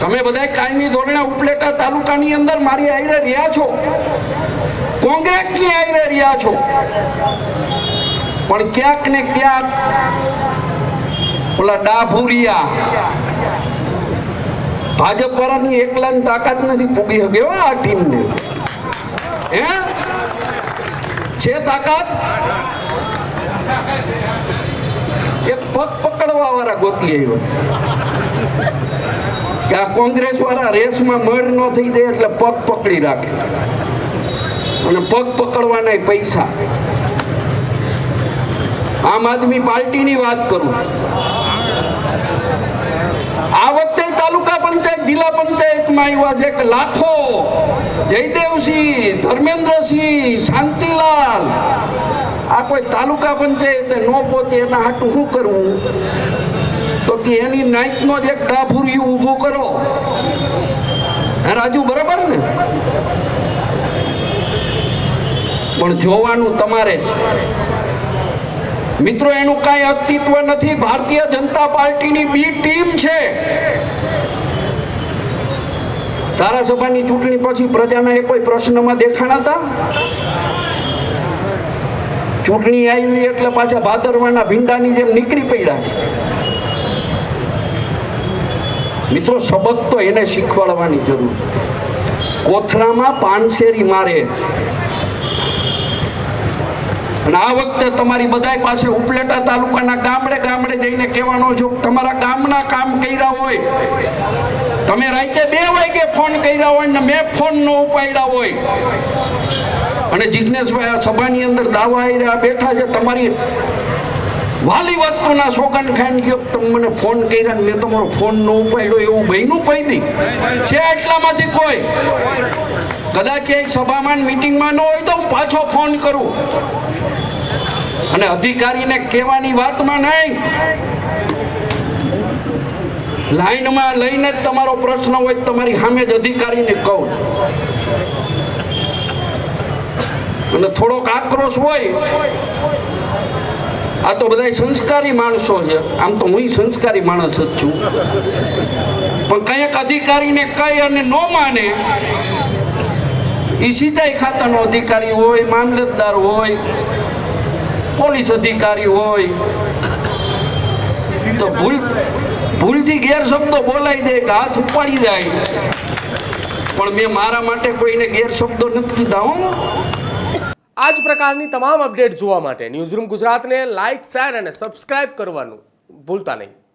તમે બધા કાયમી ધોરણે ઉપલેટા તાલુકાની અંદર મારી આયરે રહ્યા છો, કોંગ્રેસની આયરે રહ્યા છો, પણ ક્યાંક ને ક્યાંક ઓલા ડાભુરિયા ભાજપ વાળાની એકલાની તાકાત નથી પૂગી શકે આ ટીમને. હે છે તાકાત? એક પગ પકડવા વાળા ગોતી આવ્યો કે આ કોંગ્રેસ વાળા રેસમાં મળ ન થઈ જાય એટલે પગ પકડી રાખે, અને પગ પકડવાના પૈસા. આમ આદમી પાર્ટીની વાત કરું, આ વખતે તાલુકા પંચાયત જિલ્લા પંચાયતમાં આવ્યા છે કે લાખો જયદેવસિંહ, ધર્મેન્દ્રસિંહ, શાંતિલાલ. આ કોઈ તાલુકા પંચાયતે ન પહોંચે એના હાટું શું કરવું? તો કે એની નાઈટનો જ એક ડાભુરિયું ઊભું કરો. રાજુ બરાબર ને? પણ જોવાનું તમારે છે મિત્રો, એનું કાંઈ અસ્તિત્વ નથી. ભારતીય જનતા પાર્ટીની બી ટીમ છે. ધારાસભાની ચૂંટણી પછી પ્રજાના એ કોઈ પ્રશ્નમાં દેખાણા હતા? ચૂંટણી આવી એટલે પાછા ભાદરવાના ભીંડાની જેમ નીકળી પડ્યા છે. મિત્રો, સબક તો એને શીખવાડવાની જરૂર છે. કોથરામાં પાનશેરી મારે, અને આ વખતે તમારી બધા પાસે ઉપલેટા તાલુકાના ગામડે ગામડે જઈને કહેવાનો છો, તમારા ગામના કામ કર્યા હોય, તમે રાતે 2 વાગે ફોન કર્યા હોય ને મેં ફોન ન ઉપાડ્યા હોય, અને જિજ્ઞેશભાઈ આ સભાની અંદર દાવા આવ્યા બેઠા છે, તમારી વાલી વસ્તુના સોગન ખાઈને ગયો, તમે મને ફોન કર્યા ને મેં તમારો ફોન ન ઉપાડ્યો, એવું બહેનું કહી દી છે એટલામાંથી કોઈ? કદાચ એક સભામાં મિટિંગમાં ન હોય તો હું પાછો ફોન કરું. અને અધિકારીને કહેવાની વાતમાં નહીં, લાઈનમાં લઈને જ તમારો પ્રશ્ન હોય તમારી સામે જ અધિકારીને કહું. અને થોડોક આક્રોશ હોય, આ તો બધા સંસ્કારી માણસો છે, આમ તો હું સંસ્કારી માણસ જ છું, પણ કંઈક અધિકારીને કહી અને ન માને, એ સિંચાઈ ખાતાનો અધિકારી હોય, મામલતદાર હોય, પોલીસ અધિકારી હોય, તો ભૂલથી ગેરશબ્દો બોલાઈ દે કે હાથ ઉપાડી જાય. પણ મેં મારા માટે કોઈને ગેરશબ્દો નથી કીધા. હું આ જ પ્રકારની તમામ અપડેટ જોવા માટે ન્યૂઝરૂમ ગુજરાતને લાઇક, શેર અને સબસ્ક્રાઇબ કરવાનું ભૂલતા નહીં.